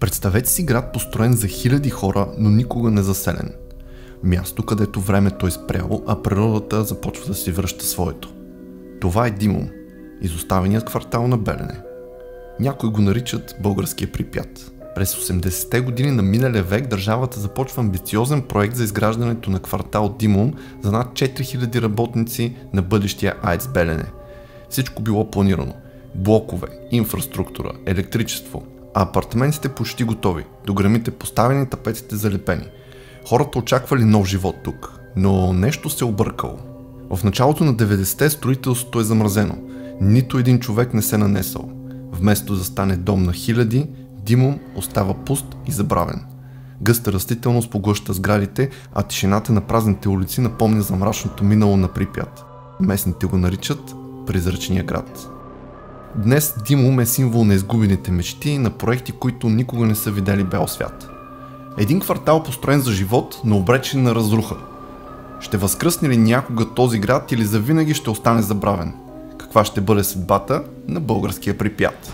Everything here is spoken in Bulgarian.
Представете си град, построен за хиляди хора, но никога не заселен. Място, където времето е спряло, а природата започва да си връща своето. Това е Димом, изоставеният квартал на Белене. Някои го наричат българския Припят. През 80-те години на миналия век държавата започва амбициозен проект за изграждането на квартал Димом за над 4000 работници на бъдещия АЕЦ Белене. Всичко било планирано. Блокове, инфраструктура, електричество, а апартаментите почти готови, дограмите поставени, тапетите залепени. Хората очаквали нов живот тук, но нещо се объркало. В началото на 90-те строителството е замразено. Нито един човек не се нанесъл. Вместо да стане дом на хиляди, Димом остава пуст и забравен. Гъста растителност поглъща сградите, а тишината на празните улици напомня за мрачното минало на Припят. Местните го наричат Призрачния град. Днес Димом е символ на изгубените мечти и на проекти, които никога не са видели бял свят. Един квартал построен за живот, но обречен на разруха. Ще възкръсне ли някога този град или завинаги ще остане забравен? Каква ще бъде съдбата на българския Припят?